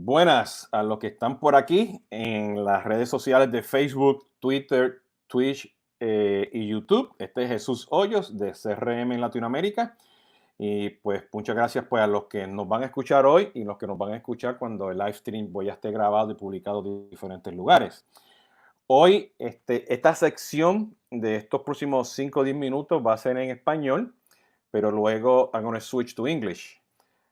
Buenas a los que están por aquí en las redes sociales de Facebook, Twitter, Twitch y YouTube. Este es Jesús Hoyos de CRM en Latinoamérica. Y pues muchas gracias pues, a los que nos van a escuchar hoy y los que nos van a escuchar cuando el live stream ya esté grabado y publicado en diferentes lugares. Hoy esta sección de estos próximos 5 o 10 minutos va a ser en español, pero luego I'm going to switch to English,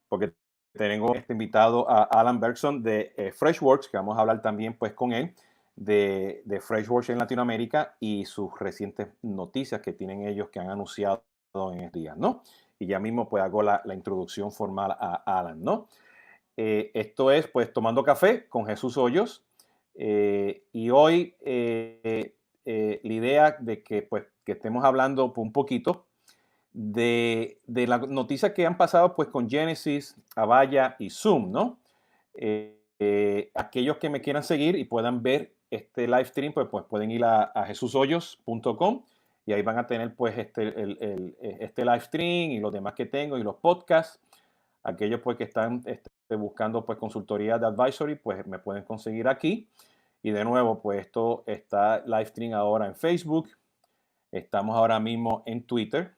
porque tengo invitado a Alan Berkson de Freshworks, que vamos a hablar también pues con él de Freshworks en Latinoamérica y sus recientes noticias que tienen ellos que han anunciado en estos días, ¿no? Y ya mismo pues hago la introducción formal a Alan, ¿no? Esto es pues Tomando Café con Jesús Hoyos y hoy la idea de que pues que estemos hablando un poquito de las noticias que han pasado pues con Genesys, Avaya y Zoom, ¿no? Aquellos que me quieran seguir y puedan ver este live stream, pues pueden ir a jesushoyos.com y ahí van a tener pues este live stream y los demás que tengo y los podcasts. Aquellos pues que están buscando pues consultoría de advisory, pues me pueden conseguir aquí. Y de nuevo, pues esto está live stream ahora en Facebook. Estamos ahora mismo en Twitter.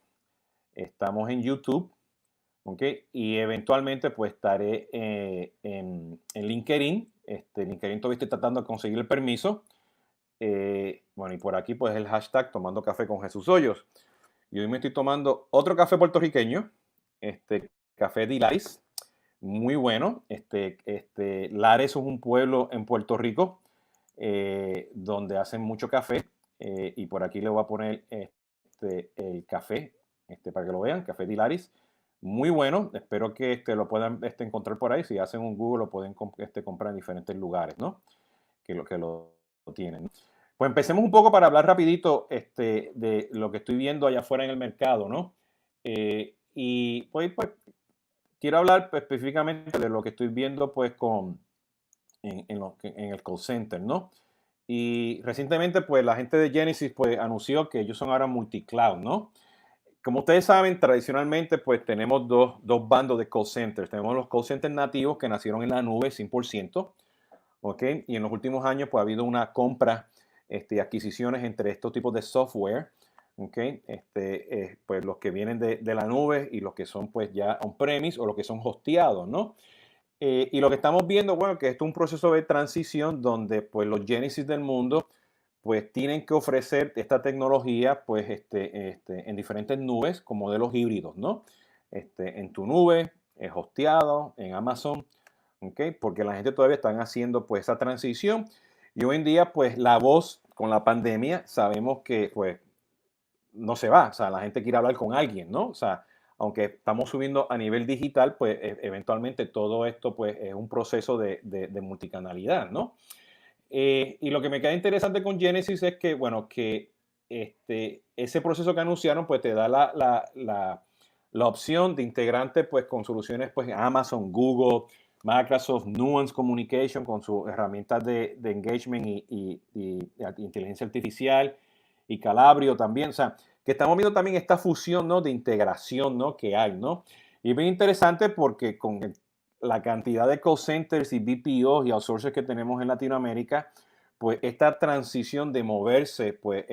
Estamos en YouTube, ¿ok? Y eventualmente pues estaré en LinkedIn. LinkedIn todavía estoy tratando de conseguir el permiso. Bueno, y por aquí pues el hashtag Tomando Café con Jesús Hoyos. Y hoy me estoy tomando otro café puertorriqueño, café Delice, muy bueno. Lares es un pueblo en Puerto Rico donde hacen mucho café. Y por aquí le voy a poner el café para que lo vean, Café Dilaris. Muy bueno, espero que lo puedan encontrar por ahí. Si hacen un Google lo pueden comprar en diferentes lugares, ¿no? Que lo tienen, ¿no? Pues empecemos un poco para hablar rapidito de lo que estoy viendo allá afuera en el mercado, ¿no? Y pues quiero hablar específicamente de lo que estoy viendo pues en el call center, ¿no? Y recientemente pues la gente de Genesys pues anunció que ellos son ahora multicloud, ¿no? Como ustedes saben, tradicionalmente, pues tenemos dos bandos de call centers. Tenemos los call centers nativos que nacieron en la nube 100%, ¿ok? Y en los últimos años, pues ha habido una compra, adquisiciones entre estos tipos de software, ¿ok? Pues los que vienen de la nube y los que son, pues ya on-premise o los que son hosteados, ¿no? Y lo que estamos viendo, bueno, que esto es un proceso de transición donde, pues, los Genesys del mundo pues tienen que ofrecer esta tecnología pues en diferentes nubes con modelos híbridos, ¿no? En tu nube, hosteado, en Amazon, ¿ok? Porque la gente todavía están haciendo pues esa transición y hoy en día pues la voz con la pandemia sabemos que pues no se va, o sea, la gente quiere hablar con alguien, ¿no? O sea, aunque estamos subiendo a nivel digital, pues eventualmente todo esto pues es un proceso de multicanalidad, ¿no? Y lo que me queda interesante con Genesys es que, bueno, que ese proceso que anunciaron, pues te da la opción de integrante, pues con soluciones, pues Amazon, Google, Microsoft, Nuance Communication, con sus herramientas de engagement y inteligencia artificial, y Calabrio también, o sea, que estamos viendo también esta fusión, ¿no? De integración, ¿no? Que hay, ¿no? Y es bien interesante porque con la cantidad de call centers y BPOs y outsourcers que tenemos en Latinoamérica, pues esta transición de moverse pues,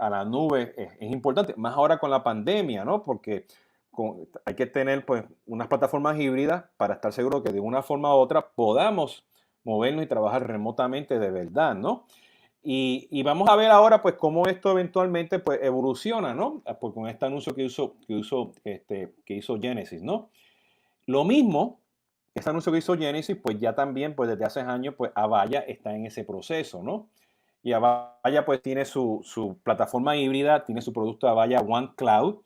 a la nube es importante, más ahora con la pandemia, ¿no? Porque hay que tener pues unas plataformas híbridas para estar seguro que de una forma u otra podamos movernos y trabajar remotamente de verdad, ¿no? Y vamos a ver ahora pues cómo esto eventualmente pues evoluciona, ¿no? Pues con este anuncio que hizo Genesys, ¿no? Lo mismo, ese anuncio que hizo Genesys, pues ya también, pues desde hace años, pues Avaya está en ese proceso, ¿no? Y Avaya pues tiene su plataforma híbrida, tiene su producto Avaya One Cloud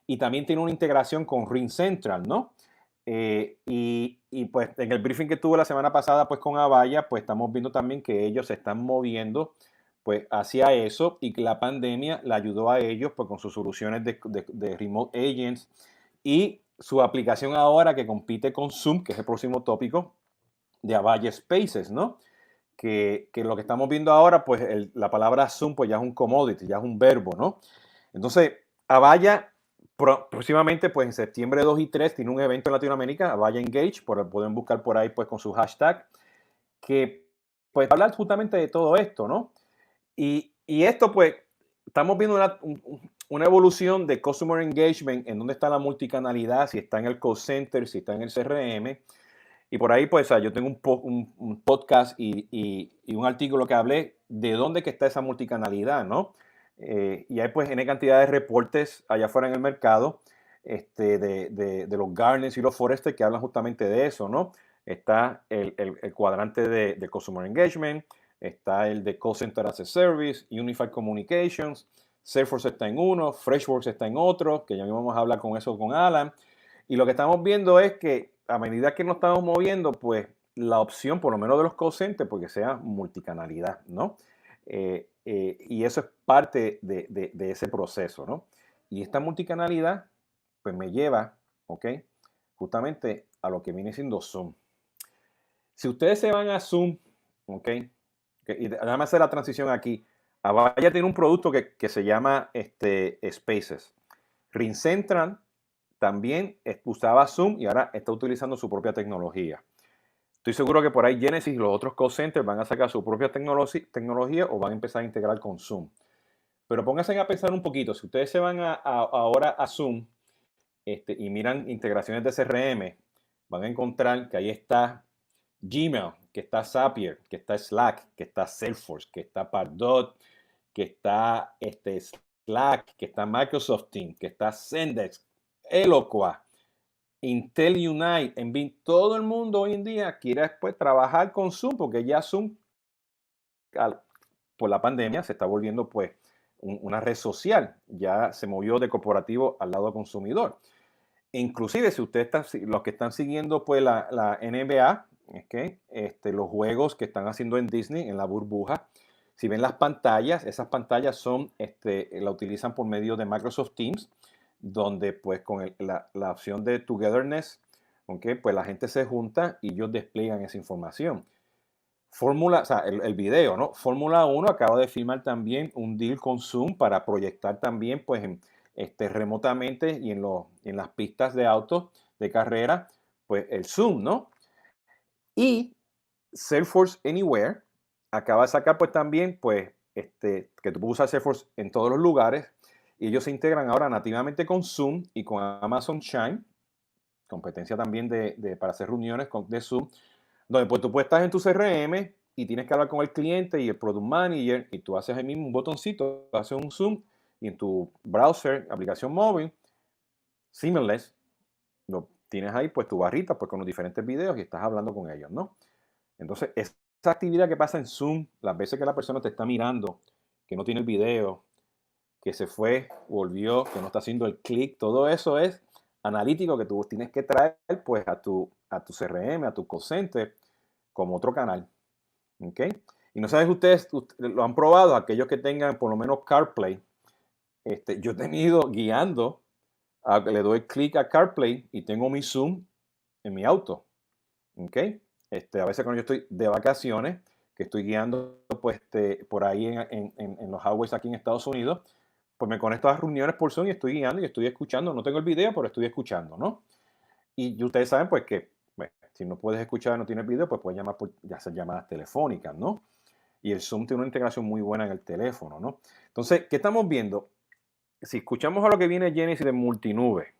y también tiene una integración con RingCentral, ¿no? Pues en el briefing que tuve la semana pasada pues con Avaya, pues estamos viendo también que ellos se están moviendo pues hacia eso y que la pandemia le ayudó a ellos pues con sus soluciones de remote agents y su aplicación ahora que compite con Zoom, que es el próximo tópico, de Avaya Spaces, ¿no? Que lo que estamos viendo ahora, pues la palabra Zoom, pues ya es un commodity, ya es un verbo, ¿no? Entonces, Avaya, Próximamente, pues en septiembre 2 y 3 tiene un evento en Latinoamérica, Vaya Engage, pueden buscar por ahí pues con su hashtag, que pues va a hablar justamente de todo esto, ¿no? Y esto pues, estamos viendo una evolución de Customer Engagement, en donde está la multicanalidad, si está en el call center, si está en el CRM. Y por ahí, pues, yo tengo un podcast y un artículo que hablé de dónde que está esa multicanalidad, ¿no? Y hay, pues, N cantidad de reportes allá afuera en el mercado, de los Gartners y los Forrester que hablan justamente de eso, ¿no? Está el cuadrante de Customer Engagement, está el de Call Center as a Service, Unified Communications, Salesforce está en uno, Freshworks está en otro, que ya mismo vamos a hablar con eso con Alan. Y lo que estamos viendo es que a medida que nos estamos moviendo, pues la opción, por lo menos de los call centers, porque sea multicanalidad, ¿no? Y eso es parte de ese proceso, ¿no? Y esta multicanalidad, pues me lleva, ¿ok? Justamente a lo que viene siendo Zoom. Si ustedes se van a Zoom, ¿ok? Y déjame hacer la transición aquí. Avaya tiene un producto que se llama Spaces. RingCentral también usaba Zoom y ahora está utilizando su propia tecnología. Estoy seguro que por ahí Genesys y los otros call centers van a sacar su propia tecnología o van a empezar a integrar con Zoom. Pero pónganse a pensar un poquito. Si ustedes se van ahora a Zoom y miran integraciones de CRM, van a encontrar que ahí está Gmail, que está Zapier, que está Slack, que está Salesforce, que está Pardot, que está Slack, que está Microsoft Teams, que está Zendesk, Eloqua, Intel Unite, en fin, todo el mundo hoy en día quiere después trabajar con Zoom, porque ya Zoom, por la pandemia, se está volviendo pues una red social, ya se movió de corporativo al lado consumidor. Inclusive, si ustedes los que están siguiendo pues la NBA, ¿okay? Los juegos que están haciendo en Disney, en la burbuja, si ven las pantallas, esas pantallas son, la utilizan por medio de Microsoft Teams, donde pues con la opción de Togetherness, ¿okay? Pues la gente se junta y ellos despliegan esa información. O sea, el video, ¿no? Fórmula 1 acaba de firmar también un deal con Zoom para proyectar también, pues, remotamente y en las pistas de autos de carrera, pues, el Zoom, ¿no? Y Salesforce Anywhere acaba de sacar, pues, también, pues, que tú puedes usar Salesforce en todos los lugares y ellos se integran ahora nativamente con Zoom y con Amazon Chime, competencia también para hacer reuniones de Zoom, donde pues tú puedes estar en tu CRM y tienes que hablar con el cliente y el Product Manager y tú haces ahí mismo un botoncito, haces un Zoom y en tu browser, aplicación móvil, seamless, lo tienes ahí pues tu barrita pues con los diferentes videos y estás hablando con ellos, ¿no? Entonces, esa actividad que pasa en Zoom, las veces que la persona te está mirando, que no tiene el video, que se fue, volvió, que no está haciendo el clic, todo eso es analítico que tú tienes que traer pues a tu CRM, a tu call center, como otro canal. ¿Ok? Y no sabes ustedes, lo han probado, aquellos que tengan por lo menos CarPlay. Yo he tenido guiando, le doy clic a CarPlay y tengo mi Zoom en mi auto. ¿Ok? A veces cuando yo estoy de vacaciones, que estoy guiando pues, por ahí en los highways aquí en Estados Unidos, pues me conecto a las reuniones por Zoom y estoy guiando y estoy escuchando. No tengo el video, pero estoy escuchando, ¿no? Y ustedes saben pues que bueno, si no puedes escuchar, no tienes video, pues puedes llamar ya hacer llamadas telefónicas, ¿no? Y el Zoom tiene una integración muy buena en el teléfono, ¿no? Entonces, ¿qué estamos viendo? Si escuchamos a lo que viene Genesys de multinube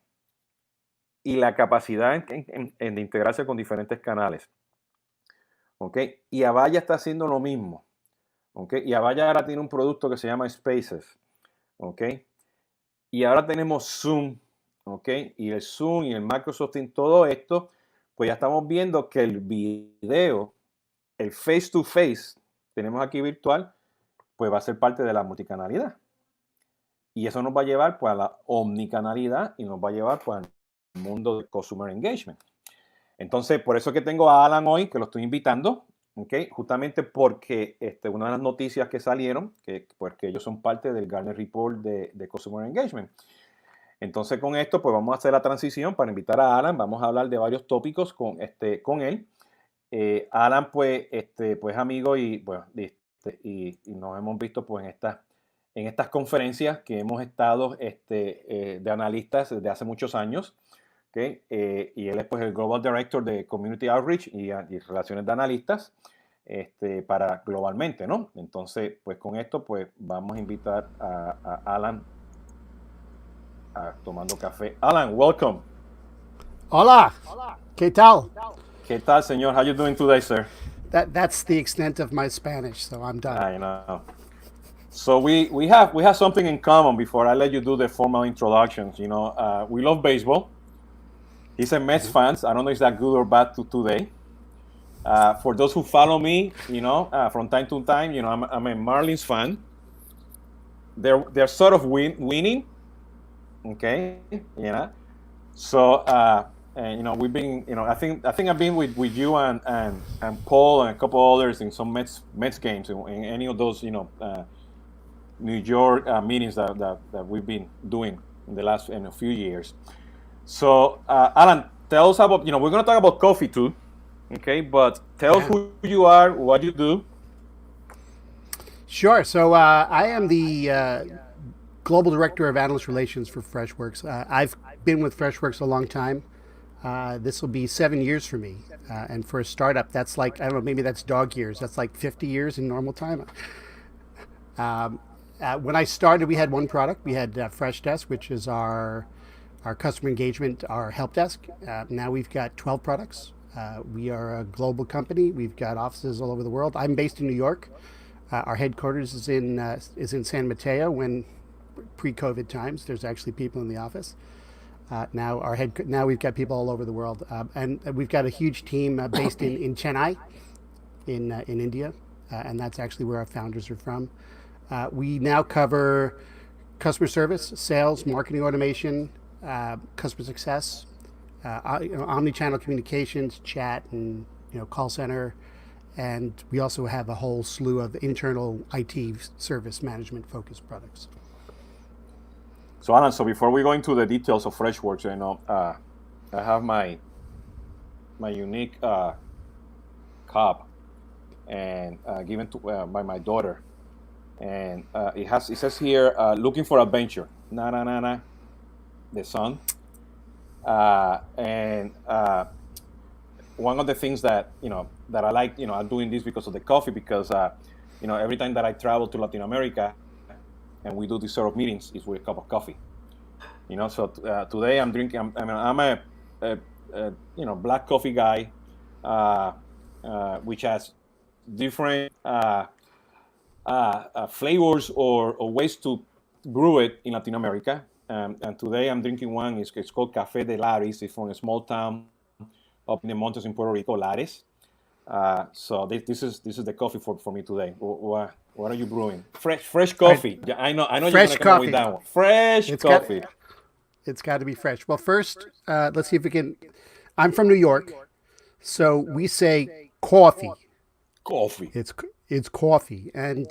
y la capacidad de integrarse con diferentes canales, ¿ok? Y Avaya está haciendo lo mismo, ¿ok? Y Avaya ahora tiene un producto que se llama Spaces, ¿ok? Y ahora tenemos Zoom, ¿ok? Y el Zoom y el Microsoft Teams, todo esto, pues ya estamos viendo que el video, el face to face, tenemos aquí virtual, pues va a ser parte de la multicanalidad. Y eso nos va a llevar pues a la omnicanalidad y nos va a llevar pues al mundo del Customer Engagement. Entonces, por eso que tengo a Alan hoy, que lo estoy invitando, ¿okay? Justamente porque una de las noticias que salieron, pues, que ellos son parte del Gartner Report de Customer Engagement. Entonces, con esto, pues vamos a hacer la transición para invitar a Alan. Vamos a hablar de varios tópicos con él. Alan, pues amigo y, bueno, y nos hemos visto pues en en estas conferencias que hemos estado de analistas desde hace muchos años. ¿Okay? Y él es pues el Global Director de Community Outreach y Relaciones de Analistas para globalmente, ¿no? Entonces, pues con esto, pues vamos a invitar a Alan a Tomando Café. Alan, welcome. Hola. ¿Qué tal? ¿Qué tal, señor? How you doing today, sir? That's the extent of my Spanish, so I'm done. I know. So we have something in common before I let you do the formal introductions. You know, we love baseball. He's a Mets fan. I don't know if that's good or bad today. For those who follow me, you know, from time to time, you know, I'm a Marlins fan. They're sort of winning, okay, you know. So and you know, we've been, you know, I think I've been with you and Paul and a couple others in some Mets games in any of those, you know, New York meetings that we've been doing in the last few years. So, Alan, tell us about, you know, we're going to talk about coffee too, okay? But tell us who you are, what you do. Sure. So I am the Global Director of Analyst Relations for Freshworks. I've been with Freshworks a long time. This will be 7 years for me. And for a startup, that's like, I don't know, maybe that's dog years. That's like 50 years in normal time. When I started, we had one product. We had Freshdesk, which is our customer engagement, our help desk. Now we've got 12 products. We are a global company. We've got offices all over the world. I'm based in New York. Our headquarters is in San Mateo. When pre-COVID times, there's actually people in the office. Now we've got people all over the world, and we've got a huge team based in Chennai, in India, and that's actually where our founders are from. We now cover customer service, sales, marketing automation, customer success, omni-channel communications, chat, and call center, and we also have a whole slew of internal IT service management focused products. So Alan, so before we go into the details of Freshworks, you know, I have my unique cup and given to by my daughter, and it says here looking for adventure. Na na na na. The sun, and one of the things that that I like, I'm doing this because of the coffee, because every time that I travel to Latin America and we do these sort of meetings, is with a cup of coffee. So today I'm drinking. I'm a black coffee guy, which has different flavors or ways to brew it in Latin America. And today I'm drinking one. It's called Café de Lares. It's from a small town up in the mountains in Puerto Rico, Lares. So this is the coffee for me today. What are you brewing? Fresh coffee. Yeah, I know you're gonna come up with that one. Fresh coffee. It's got to be fresh. Well, first, let's see if we can. I'm from New York, so we say coffee. Coffee. It's coffee, and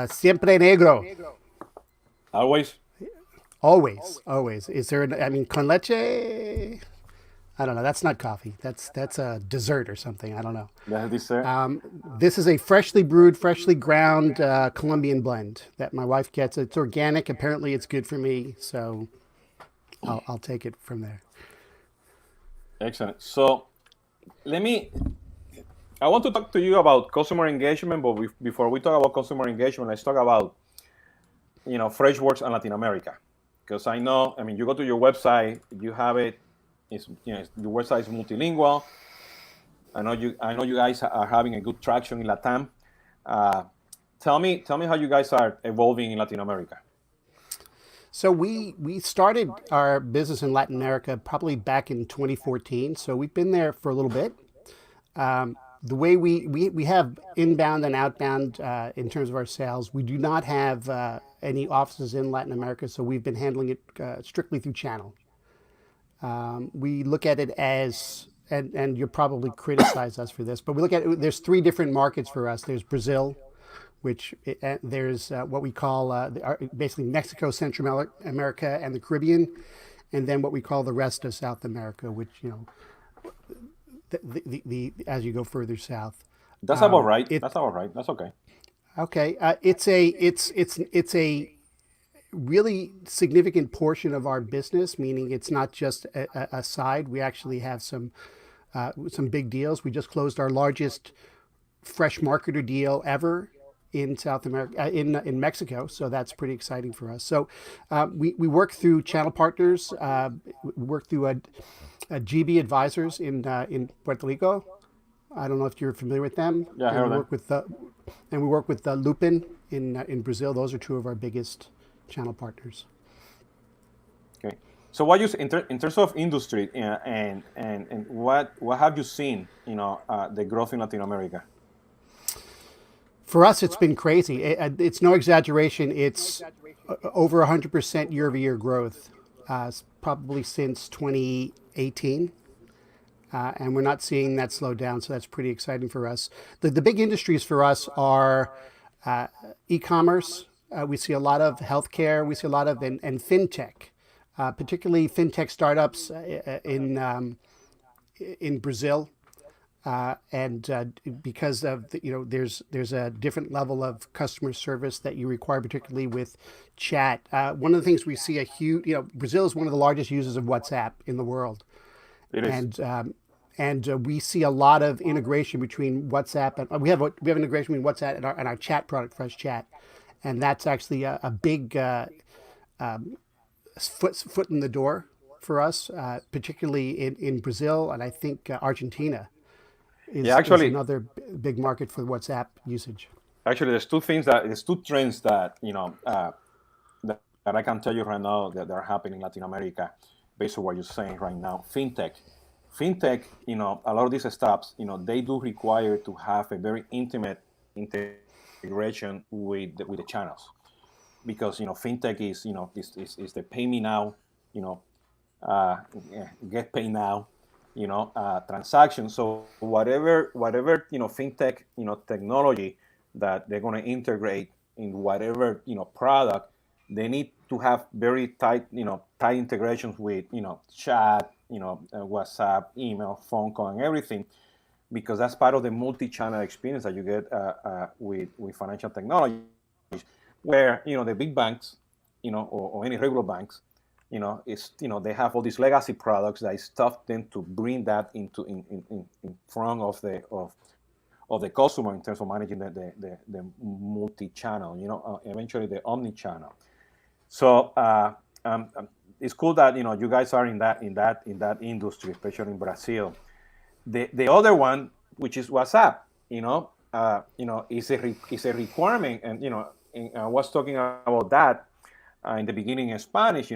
siempre negro. Always. Always. Is there? Con leche? I don't know. That's not coffee. That's a dessert or something. I don't know. That's dessert. This is a freshly brewed, freshly ground Colombian blend that my wife gets. It's organic. Apparently, it's good for me. So I'll take it from there. Excellent. So I want to talk to you about customer engagement, but before we talk about customer engagement, let's talk about Freshworks and Latin America, because I know, you go to your website, you have it. Your website is multilingual. I know you guys are having a good traction in Latam. Tell me how you guys are evolving in Latin America. So we started our business in Latin America probably back in 2014. So we've been there for a little bit. The way we have inbound and outbound in terms of our sales, we do not have any offices in Latin America, so we've been handling it strictly through channel. We look at it as, and you'll probably criticize us for this, but we look at it, there's three different markets for us. There's Brazil, which there's what we call basically Mexico, Central America, and the Caribbean, and then what we call the rest of South America, which the as you go further south. That's about right. That's about right. That's okay. Okay, it's a really significant portion of our business, meaning it's not just a side. We actually have some big deals. We just closed our largest fresh marketer deal ever in South America, in Mexico. So that's pretty exciting for us. So we work through channel partners. We work through a GB Advisors in Puerto Rico. I don't know if you're familiar with them. Yeah, I And heard we that. work with Lupin in Brazil. Those are two of our biggest channel partners. Okay. So what you in terms of industry and what have you seen? The growth in Latin America. For us, it's been crazy. It's no exaggeration. It's over 100% year-over-year growth, probably since 2018. And we're not seeing that slow down, so that's pretty exciting for us. The big industries for us are e-commerce. We see a lot of healthcare. We see a lot of and fintech, particularly fintech startups in Brazil. And because of there's a different level of customer service that you require, particularly with chat. One of the things we see a huge, Brazil is one of the largest users of WhatsApp in the world, It is. and we see a lot of integration between WhatsApp and we have integration between WhatsApp and our chat product, Fresh Chat, and that's actually a big foot in the door for us, particularly in Brazil, and I think Argentina Yeah, is another big market for WhatsApp usage. actually, there's two trends that that I can tell you right now that are happening in Latin America, based on what you're saying right now. Fintech, a lot of these startups, they do require to have a very intimate integration with the channels, because fintech is the pay me now, uh, get paid now, transaction. So whatever fintech technology that they're going to integrate in whatever product, they need to have very tight tight integrations with chat, WhatsApp, email, phone call, and everything, because that's part of the multi-channel experience that you get with financial technology, where the big banks, or any regular banks, they have all these legacy products that is tough then to bring that into in front of the customer in terms of managing the multi-channel, eventually the omni-channel. So it's cool that you guys are in that industry, especially in Brazil. The other one, which is WhatsApp, is a requirement, and I was talking about that in the beginning in Spanish. The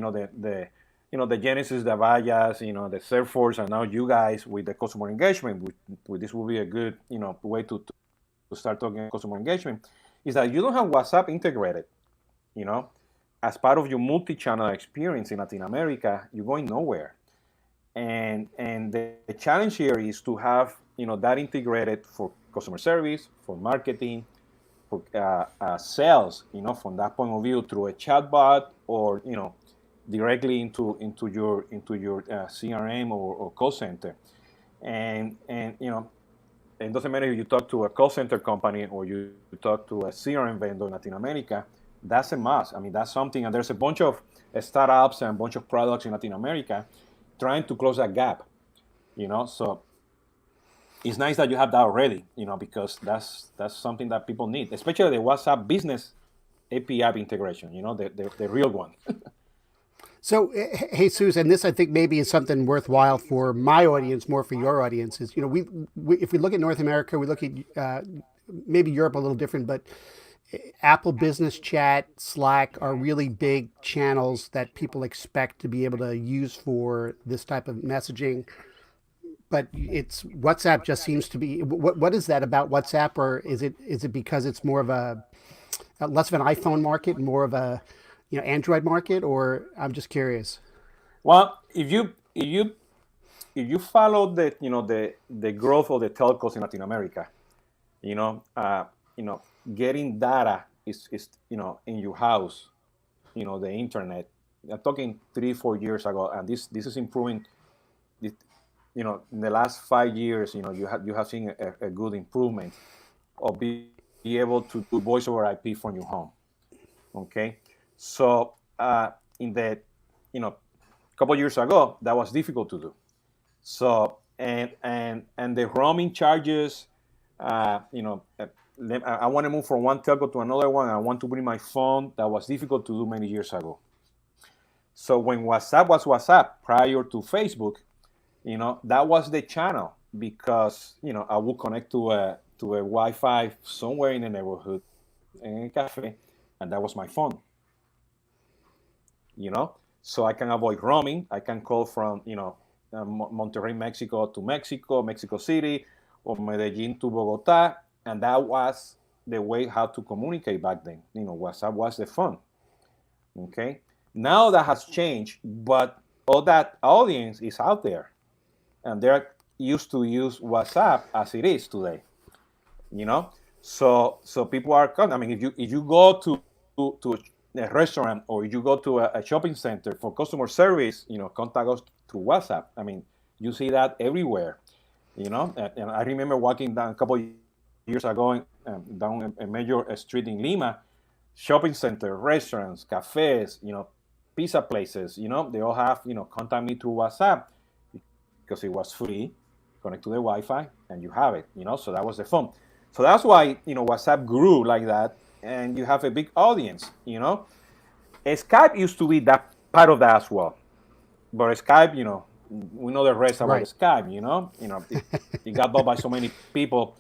Genesys, the Varios, the Salesforce, and now you guys with the customer engagement. This will be a good way to start talking about customer engagement. Is that you don't have WhatsApp integrated, as part of your multi-channel experience in Latin America, you're going nowhere. And the challenge here is to have that integrated for customer service, for marketing, for sales. From that point of view, through a chatbot or directly into your CRM or call center. And it doesn't matter if you talk to a call center company or you talk to a CRM vendor in Latin America. That's a must. I mean, that's something, and there's a bunch of startups and a bunch of products in Latin America trying to close that gap. So it's nice that you have that already. Because that's something that people need, especially the WhatsApp business API integration. The real one. So, Jesus, and this I think maybe is something worthwhile for my audience, more for your audience. Is we if we look at North America, we look at maybe Europe a little different, but Apple Business Chat, Slack are really big channels that people expect to be able to use for this type of messaging. But it's WhatsApp just seems to be what is that about WhatsApp, or is it because it's more of a less of an iPhone market, more of a Android market, or I'm just curious. Well, if you follow the growth of the telcos in Latin America, getting data is in your house, the internet. I'm talking 3-4 years ago, and this is improving. In the last 5 years, you have seen a good improvement of being be able to do voice over IP from your home. Okay, so in the couple of years ago, that was difficult to do. So and the roaming charges, I want to move from one telco to another one. I want to bring my phone. That was difficult to do many years ago. So when WhatsApp was WhatsApp prior to Facebook, that was the channel, because I would connect to a Wi-Fi somewhere in the neighborhood, in a cafe, and that was my phone. So I can avoid roaming. I can call from Monterrey, Mexico to Mexico City, or Medellin to Bogota, and that was the way how to communicate back then. WhatsApp was the phone. Okay, now that has changed, but all that audience is out there, and they're used to use WhatsApp as it is today. So people are. I mean, if you go to a restaurant, or you go to a shopping center for customer service, contact us through WhatsApp. I mean, you see that everywhere. And I remember walking down a couple of years ago down a major street in Lima, shopping center, restaurants, cafes, pizza places, they all have, contact me through WhatsApp, because it was free, connect to the Wi-Fi, and you have it, so that was the phone. So that's why, WhatsApp grew like that, and you have a big audience, Skype used to be that part of that as well. But Skype, we know the rest about Skype, it got bought by so many people,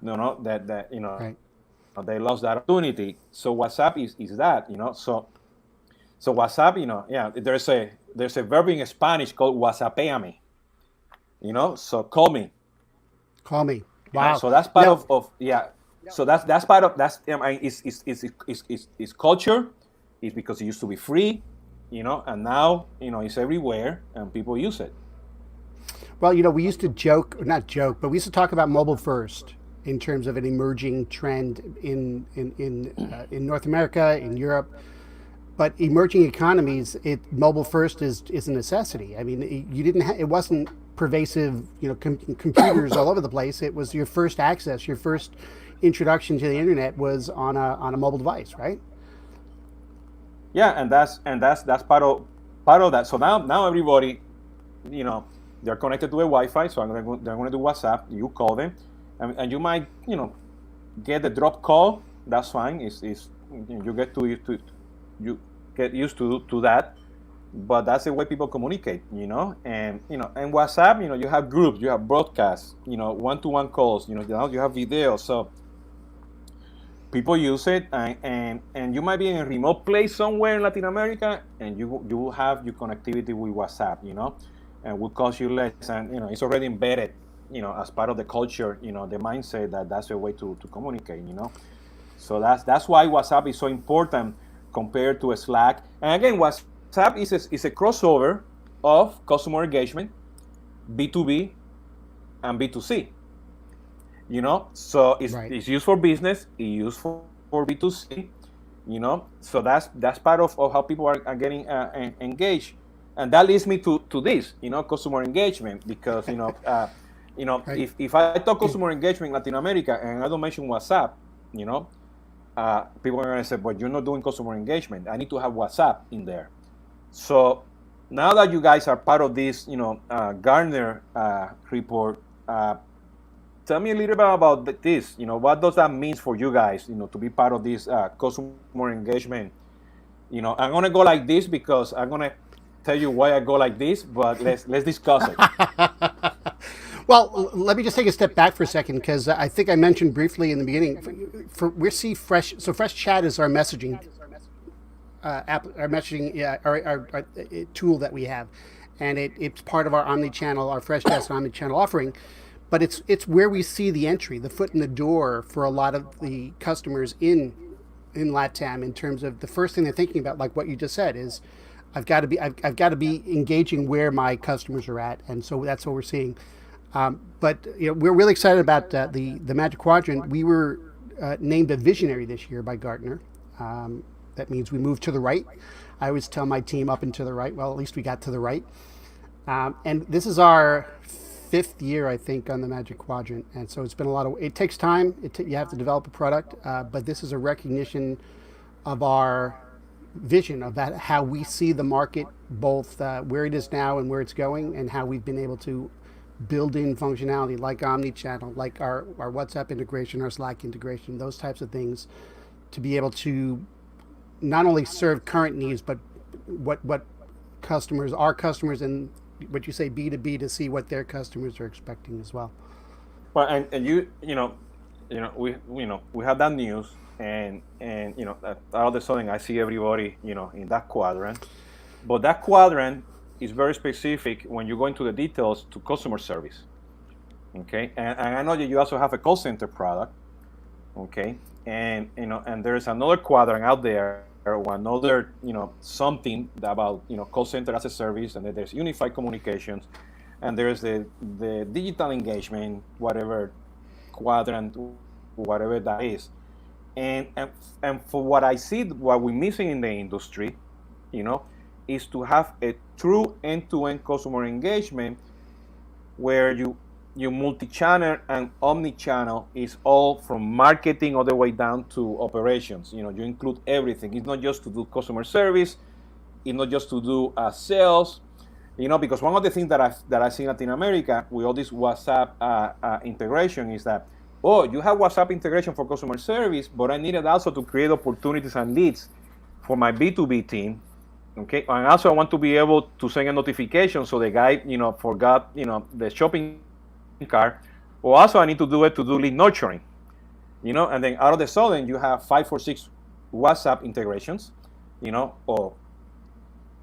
that Right. they lost that opportunity. So WhatsApp is that, So WhatsApp, there's a verb in Spanish called WhatsAppéame, so call me. Call me. Wow. So that's part of. So that's part of it's culture. It's because it used to be free, and now it's everywhere and people use it. Well, we used to not joke, but we used to talk about mobile first in terms of an emerging trend in North America, in Europe. But emerging economies, mobile first is a necessity. I mean, it wasn't pervasive, computers all over the place. It was your first access, your first introduction to the internet was on a mobile device, right? Yeah, and that's part of that. So now everybody, they're connected to a Wi-Fi. So they're going to do WhatsApp. You call them, and you might get the drop call. That's fine. You get used to that. But that's the way people communicate, and WhatsApp, you have groups, you have broadcasts, one-to-one calls, now you have video. So people use it, and you might be in a remote place somewhere in Latin America, and you will have your connectivity with WhatsApp, and will cost you less, and it's already embedded, as part of the culture, the mindset that's the way to communicate, So that's why WhatsApp is so important compared to Slack. And again, WhatsApp is a crossover of customer engagement, B2B and B2C. So it's used for business, it's used for B2C, so that's part of how people are getting engaged. And that leads me to this, customer engagement, because, Right. if I talk customer engagement in Latin America and I don't mention WhatsApp, people are going to say, but you're not doing customer engagement. I need to have WhatsApp in there. So now that you guys are part of this, Gartner report, tell me a little bit about this. What does that mean for you guys, to be part of this customer engagement? I'm going to go like this because I'm going to tell you why I go like this, but let's discuss it. Well, let me just take a step back for a second, because I think I mentioned briefly in the beginning. We see Fresh Chat is our messaging our tool that we have, and it's part of our omni-channel, our Fresh Desk omni-channel offering. But it's where we see the entry, the foot in the door for a lot of the customers in LATAM, in terms of the first thing they're thinking about, like what you just said, is I've got to be engaging where my customers are at, and so that's what we're seeing. But we're really excited about the Magic Quadrant. We were named a visionary this year by Gartner. That means we moved to the right. I always tell my team up and to the right. Well, at least we got to the right. And this is our fifth year, I think, on the Magic Quadrant, and so it's been a lot of. It takes time. You have to develop a product, but this is a recognition of our vision about how we see the market, both where it is now and where it's going, and how we've been able to build in functionality like omni-channel, like our WhatsApp integration, our Slack integration, those types of things, to be able to not only serve current needs, but what customers, our customers, and what you say B2B, to see what their customers are expecting as well. Well, and you know, we have that news, and all of a sudden I see everybody, in that quadrant, but that quadrant is very specific when you go into the details to customer service. Okay, and I know that you also have a call center product. Okay, and there's another quadrant out there, or another something about call center as a service, and then there's unified communications, and there's the digital engagement, whatever quadrant, whatever that is, and for what I see, what we're missing in the industry, is to have a true end-to-end customer engagement where you multi-channel and omni-channel is all from marketing all the way down to operations. You include everything. It's not just to do customer service. It's not just to do sales. Because one of the things that I see in Latin America with all this WhatsApp integration is that, you have WhatsApp integration for customer service, but I needed also to create opportunities and leads for my B2B team. Okay, and also I want to be able to send a notification so the guy, forgot, the shopping cart, or also I need to do it to do lead nurturing, and then out of the sudden you have 5 or 6 WhatsApp integrations, or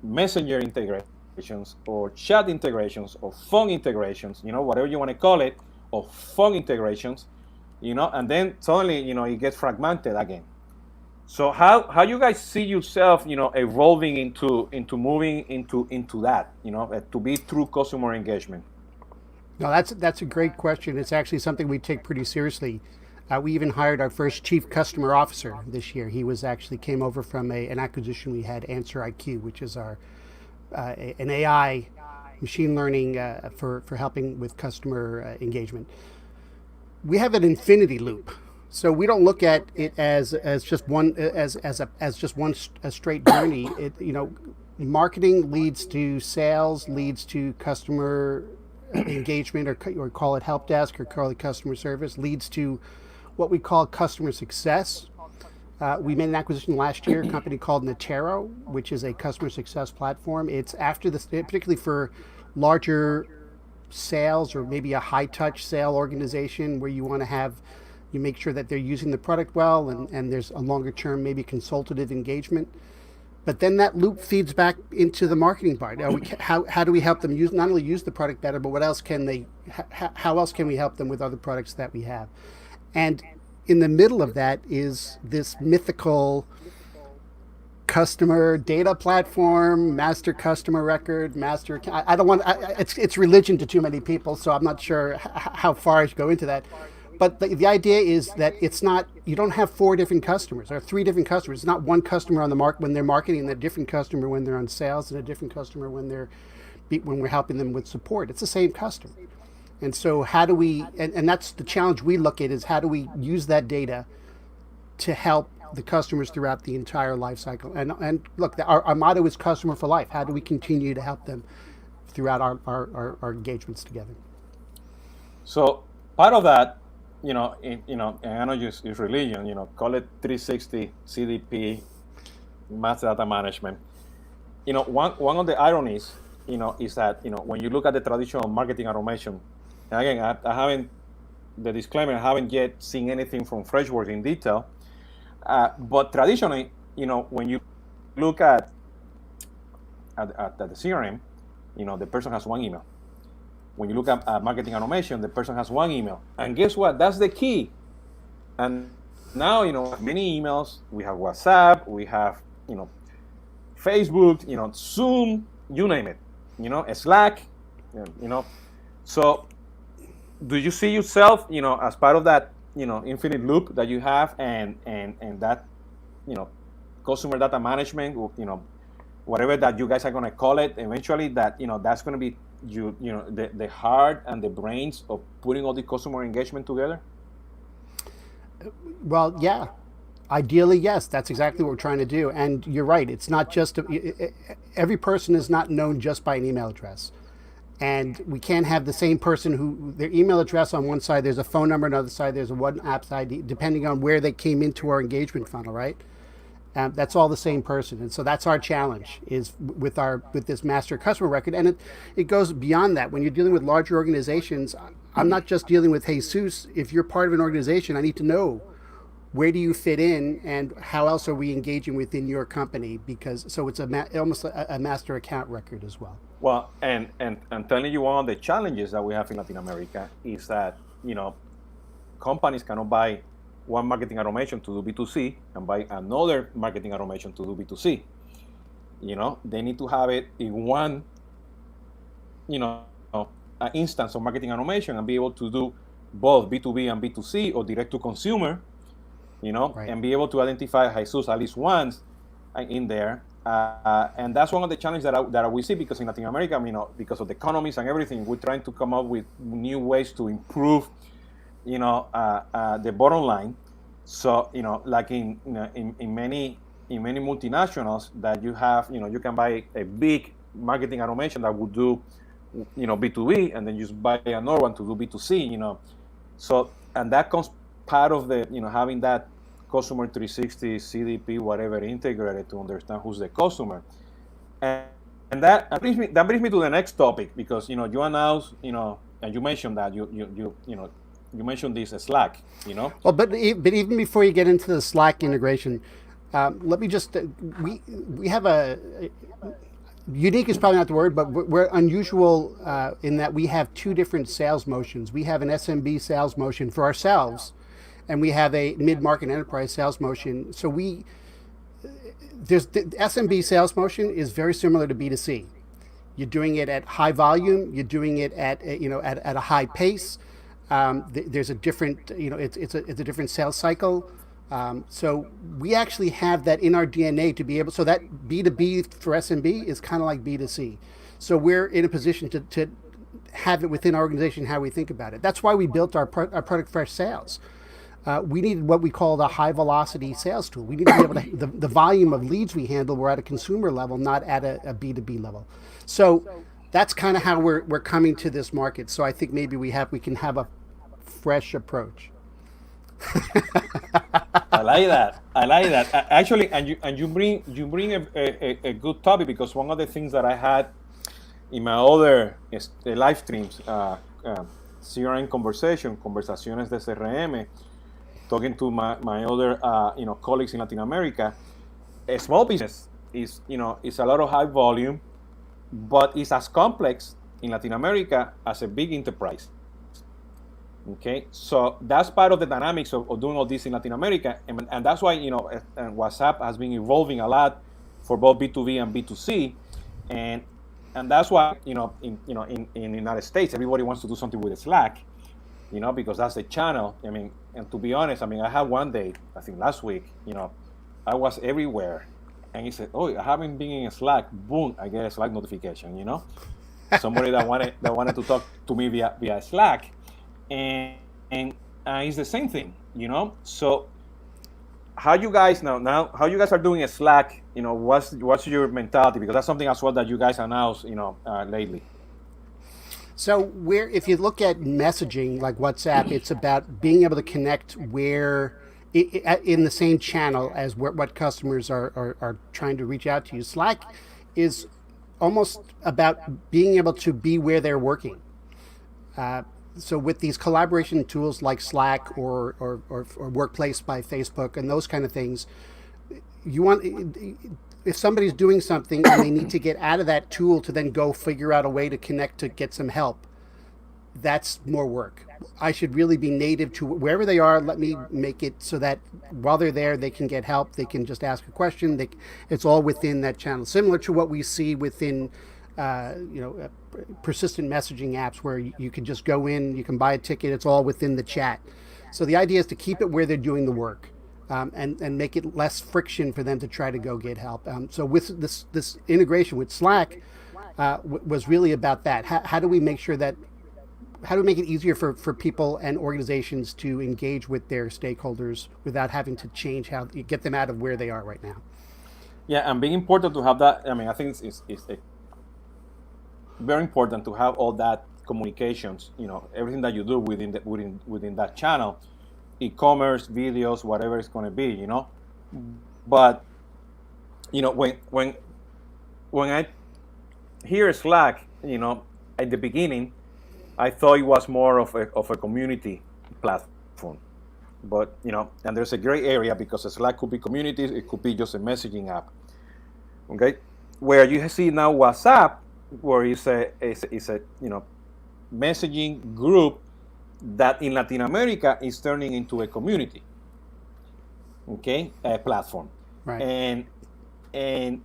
messenger integrations, or chat integrations, or phone integrations, whatever you want to call it, or phone integrations, and then suddenly, it gets fragmented again. So how you guys see yourself, evolving into moving into that, to be true customer engagement? No, that's a great question. It's actually something we take pretty seriously. We even hired our first chief customer officer this year. He came over from an acquisition we had, Answer IQ, which is our an AI machine learning for helping with customer engagement. We have an infinity loop. So we don't look at it as just one a straight journey. Marketing leads to sales, leads to customer engagement, or call it help desk, or call it customer service, leads to what we call customer success. We made an acquisition last year, a company called Natero, which is a customer success platform. It's after this, particularly for larger sales, or maybe a high touch sale organization where you want to you make sure that they're using the product well, and there's a longer term, maybe consultative engagement. But then that loop feeds back into the marketing part. How do we help them not only use the product better, but what else how else can we help them with other products that we have? And in the middle of that is this mythical customer data platform, master customer record, it's religion to too many people, so I'm not sure how far I should go into that. But the idea is that it's not, you don't have 4 different customers or 3 different customers. It's not one customer on the market when they're marketing, and a different customer when they're on sales, and a different customer when we're helping them with support. It's the same customer. And so how do we, and that's the challenge we look at, is how do we use that data to help the customers throughout the entire life cycle? And look, our motto is customer for life. How do we continue to help them throughout our engagements together? So part of that, and I know it's religion, call it 360 CDP, master data management. One of the ironies, is that, when you look at the traditional marketing automation, and again, the disclaimer, I haven't yet seen anything from Freshworks in detail, but traditionally, when you look at the CRM, the person has one email. When you look at marketing automation, the person has one email. And guess what? That's the key. And now, many emails, we have WhatsApp, we have, Facebook, Zoom, you name it, Slack, So do you see yourself, as part of that, infinite loop that you have, and that, customer data management, whatever that you guys are going to call it, eventually, that, that's going to be, the heart and the brains of putting all the customer engagement together? Well, yeah. Ideally, yes, that's exactly what we're trying to do. And you're right, it's not just, every person is not known just by an email address. And we can't have the same person who, their email address on one side, there's a phone number on the other side, there's a one app side, depending on where they came into our engagement funnel, right? That's all the same person. And so that's our challenge, is with this master customer record. And it goes beyond that. When you're dealing with larger organizations, I'm not just dealing with Jesus. If you're part of an organization, I need to know, where do you fit in, and how else are we engaging within your company? Because so it's almost a master account record as well. Well, and telling you, one of the challenges that we have in Latin America is that companies cannot buy one marketing automation to do B2C and buy another marketing automation to do B2C. They need to have it in one instance of marketing automation and be able to do both B2B and B2C, or direct to consumer. Right. And be able to identify Jesus at least once in there. And that's one of the challenges that we see, because in Latin America, because of the economies and everything, we're trying to come up with new ways to improve, the bottom line. So, like in many multinationals that you have, you can buy a big marketing automation that would do, B2B, and then you just buy another one to do B2C, So, and that comes part of the, having that customer 360 CDP, whatever, integrated to understand who's the customer. And that brings me to the next topic, because, you announced, and you mentioned that you mentioned this Slack, Well, but even before you get into the Slack integration, let me just, we have unique is probably not the word, but we're unusual in that we have two different sales motions. We have an SMB sales motion for ourselves, and we have a mid-market enterprise sales motion. So the SMB sales motion is very similar to B2C. You're doing it at high volume. You're doing it at a high pace. There's a different, it's a different sales cycle. So we actually have that in our DNA to be able, so that B2B for SMB is kind of like B2C. So we're in a position to have it within our organization, how we think about it. That's why we built our product Fresh Sales. We needed what we call the high velocity sales tool. We need to be able to, the volume of leads we handle, we're at a consumer level, not at a B2B level. So that's kind of how we're coming to this market. So I think maybe we can have a fresh approach. I like that. Actually, and you bring a good topic, because one of the things that I had in my other live streams, CRM conversaciones de CRM, talking to my other colleagues in Latin America, a small business is a lot of high volume, but it's as complex in Latin America as a big enterprise. Okay, so that's part of the dynamics of doing all this in Latin America, and that's why and WhatsApp has been evolving a lot for both B2B and B2C, and that's why in the United States everybody wants to do something with Slack, because that's the channel. And to be honest, I had one day, I think last week, I was everywhere, and he said, "Oh, I haven't been in Slack." Boom, I get a Slack notification. Somebody that wanted to talk to me via Slack. And it's the same thing, So, how you guys how you guys are doing a Slack? What's your mentality? Because that's something as well that you guys announced, lately. So, if you look at messaging like WhatsApp, it's about being able to connect where in the same channel as what customers are trying to reach out to you. Slack is almost about being able to be where they're working. So with these collaboration tools like Slack or Workplace by Facebook and those kind of things, if somebody's doing something and they need to get out of that tool to then go figure out a way to connect to get some help, that's more work. I should really be native to wherever they are. Let me make it so that while they're there, they can get help. They can just ask a question. It's all within that channel, similar to what we see within persistent messaging apps, where you can just go in, you can buy a ticket, it's all within the chat. So the idea is to keep it where they're doing the work, and make it less friction for them to try to go get help. So with this integration with Slack, was really about that. How do we make sure that, how do we make it easier for people and organizations to engage with their stakeholders without having to change how you get them out of where they are right now? Yeah, and being important to have that. I mean, I think it's very important to have all that communications. Everything that you do within that channel, e-commerce, videos, whatever it's going to be. But when I hear Slack, at the beginning, I thought it was more of a community platform. But and there's a gray area because Slack could be communities, it could be just a messaging app. Okay, where you see now WhatsApp, where it's a messaging group that in Latin America is turning into a community. Okay, a platform, right? And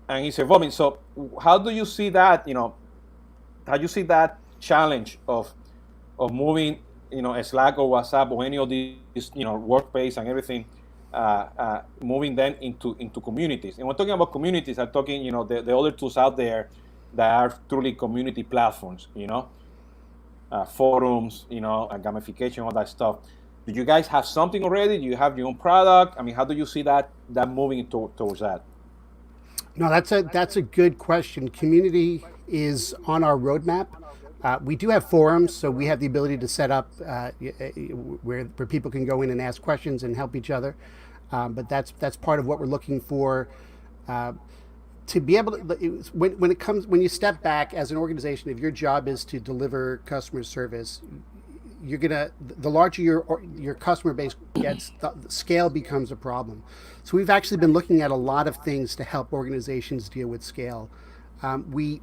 it's evolving. So how do you see that? How do you see that challenge of moving, Slack or WhatsApp or any of these, workspace and everything, moving them into communities? And when talking about communities, I'm talking, the other tools out there that are truly community platforms, forums, gamification, all that stuff. Do you guys have something already? Do you have your own product? I mean, how do you see that moving towards that? No, that's a good question. Community is on our roadmap. We do have forums, so we have the ability to set up where people can go in and ask questions and help each other. But that's part of what we're looking for. To be able to, when you step back as an organization, if your job is to deliver customer service, the larger your customer base gets, the scale becomes a problem. So we've actually been looking at a lot of things to help organizations deal with scale. We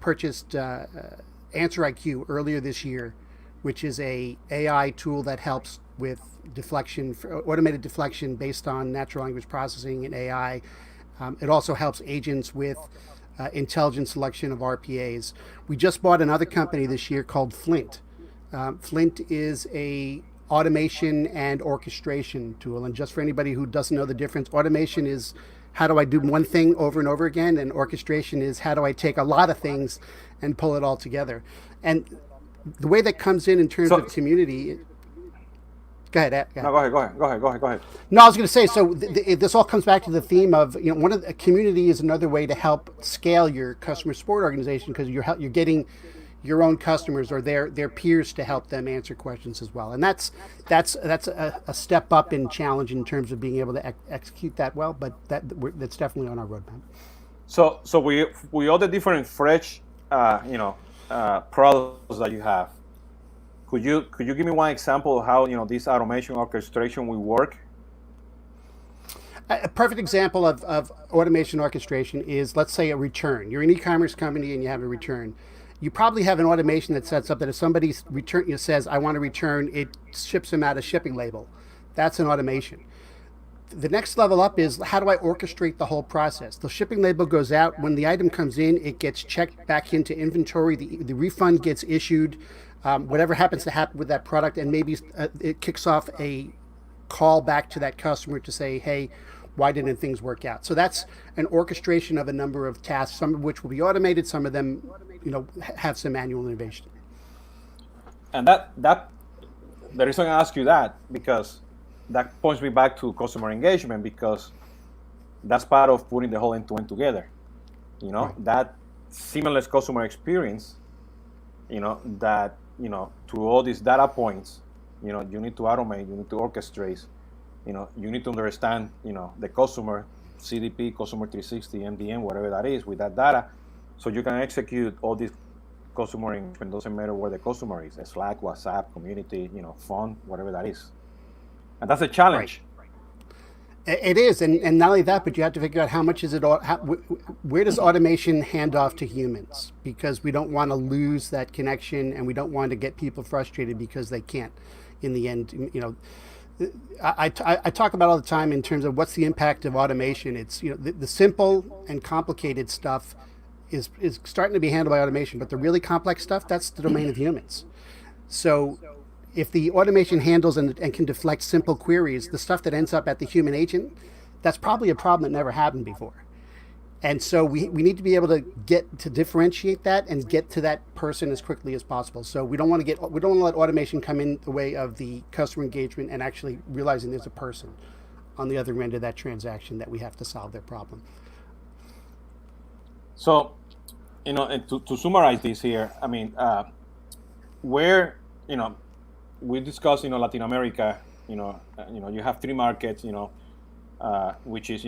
purchased Answer IQ earlier this year, which is a AI tool that helps with deflection, automated deflection based on natural language processing and AI. It also helps agents with intelligent selection of RPAs. We just bought another company this year called Flint. Flint is a automation and orchestration tool. And just for anybody who doesn't know the difference, automation is how do I do one thing over and over again, and orchestration is how do I take a lot of things and pull it all together. And the way that comes in terms of community. Go ahead. No, go ahead. No, I was going to say, so this all comes back to the theme of, one of the community is another way to help scale your customer support organization, because you're getting your own customers or their peers to help them answer questions as well. And that's a step up in challenge in terms of being able to execute that well, but that's definitely on our roadmap. So we all the different fresh products that you have. Could you give me one example of how this automation orchestration will work? A perfect example of automation orchestration is, let's say, a return. You're an e-commerce company and you have a return. You probably have an automation that sets up that if somebody says, I want to return, it ships them out a shipping label. That's an automation. The next level up is, how do I orchestrate the whole process? The shipping label goes out. When the item comes in, it gets checked back into inventory. The refund gets issued. Whatever happens to happen with that product, and maybe it kicks off a call back to that customer to say, hey, why didn't things work out? So that's an orchestration of a number of tasks, some of which will be automated, some of them have some manual innovation. And that the reason I ask you that, because that points me back to customer engagement, because that's part of putting the whole end-to-end together. Right. That seamless customer experience, that through all these data points, you need to automate, you need to orchestrate, you need to understand, the customer, CDP, customer 360, MDM, whatever that is, with that data, so you can execute all these customer engagement. Doesn't matter where the customer is, Slack, WhatsApp, community, phone, whatever that is. And that's a challenge. Right. It is, and not only that, but you have to figure out how much is it, where does automation hand off to humans? Because we don't want to lose that connection, and we don't want to get people frustrated because they can't. In the end, I talk about all the time in terms of what's the impact of automation. It's the simple and complicated stuff is starting to be handled by automation, but the really complex stuff, that's the domain of humans. So if the automation handles and can deflect simple queries, the stuff that ends up at the human agent, that's probably a problem that never happened before. And so we need to be able to get to differentiate that and get to that person as quickly as possible. So we don't want to let automation come in the way of the customer engagement and actually realizing there's a person on the other end of that transaction that we have to solve their problem. So, and to summarize this here, I mean, where, we discussed, Latin America, you have 3 markets, which is,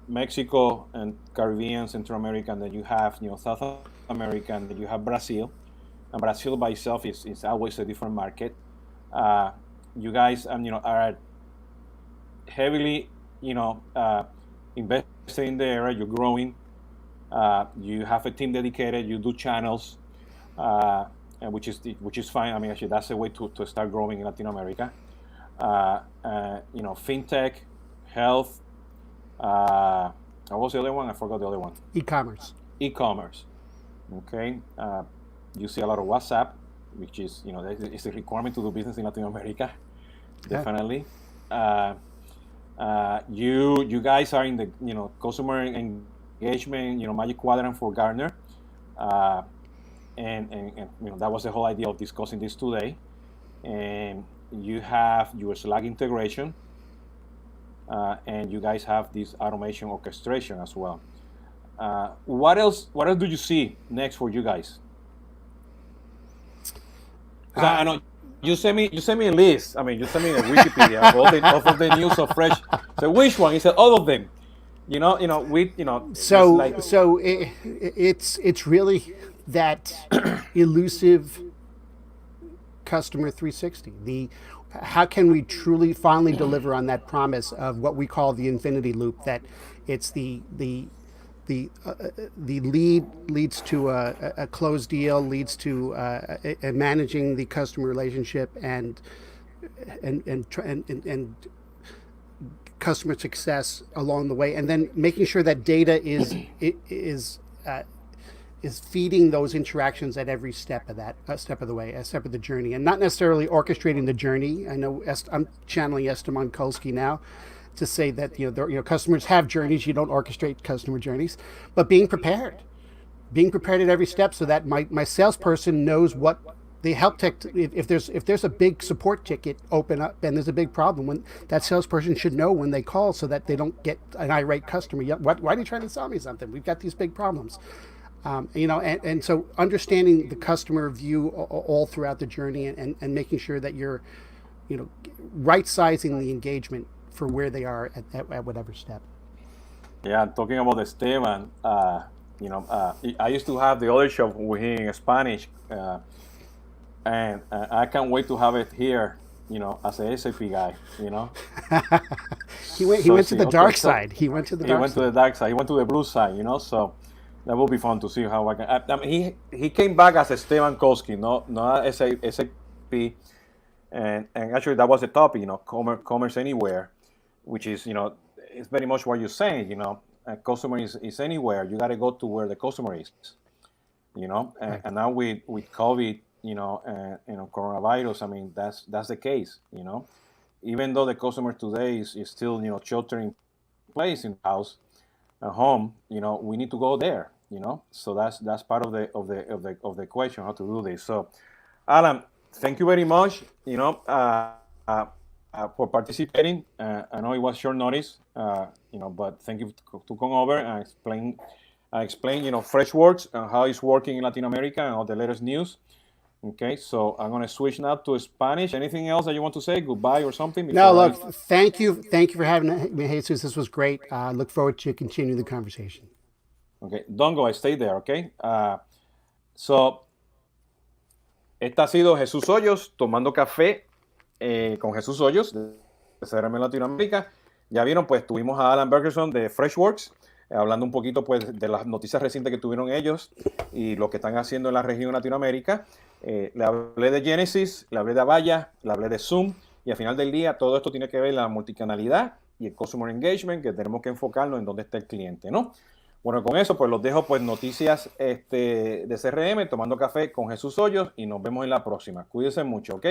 Mexico and Caribbean, Central America, and then you have, South America, and then you have Brazil. And Brazil by itself is always a different market. You guys, are heavily, invested in the area. You're growing. You have a team dedicated. You do channels, and which is fine. I mean, actually, that's a way to start growing in Latin America. Fintech, health. What was the other one? I forgot the other one. E-commerce. Okay. You see a lot of WhatsApp, which is, it's a requirement to do business in Latin America. Definitely. You guys are in the, customer engagement, Magic Quadrant for Gartner. And that was the whole idea of discussing this today. And you have your Slack integration. And you guys have this automation orchestration as well. What else do you see next for you guys? I know you sent me a list. I mean, you sent me a Wikipedia of the news of Fresh. So which one? He said all of them. So it's really that elusive customer 360. How can we truly finally deliver on that promise of what we call the infinity loop? That it's the lead leads to a closed deal, leads to managing the customer relationship and customer success along the way, and then making sure that data is feeding those interactions at every step of the way, a step of the journey, and not necessarily orchestrating the journey. I know I'm channeling Esteban Kolsky now to say that customers have journeys. You don't orchestrate customer journeys, but being prepared at every step, so that my salesperson knows what the help tech. If there's a big support ticket open up and there's a big problem, when that salesperson should know when they call, so that they don't get an irate customer. Why are you trying to sell me something? We've got these big problems. And so understanding the customer view all throughout the journey and making sure that you're, right sizing the engagement for where they are at whatever step. Yeah, talking about Esteban, I used to have the other show with him in Spanish, and I can't wait to have it here, as a SAP guy, He went to the dark side. He went to the dark side. He went to the blue side, so. That will be fun to see how I can. I mean, he came back as Esteban Kolsky, not as SAP, and actually that was the topic, commerce anywhere, which is it's very much what you're saying. A customer is anywhere. You got to go to where the customer is, and now with COVID, and coronavirus, I mean that's the case, even though the customer today is still sheltering in place in the house. At home, we need to go there, So that's part of the equation, how to do this. So, Alan, thank you very much, for participating. I know it was short notice, but thank you to come over and explain, Freshworks and how it's working in Latin America and all the latest news. Okay, so I'm going to switch now to Spanish. Anything else that you want to say? Goodbye or something? No, look, thank you for having me, Jesus. This was great. Look forward to continuing the conversation. Okay, don't go, stay there, okay? So, esta ha sido Jesús Hoyos, Tomando Café con Jesús Hoyos, de CRM Latinoamérica. Ya vieron, pues, tuvimos a Alan Berkson de Freshworks, hablando un poquito, pues, de las noticias recientes que tuvieron ellos y lo que están haciendo en la región de Latinoamérica. Le hablé de Genesys, le hablé de Avaya, le hablé de Zoom, y al final del día todo esto tiene que ver la multicanalidad y el customer engagement, que tenemos que enfocarnos en dónde está el cliente, ¿no? Bueno, con eso pues los dejo, pues, noticias de CRM, Tomando Café con Jesús Hoyos, y nos vemos en la próxima. Cuídense mucho, ¿ok?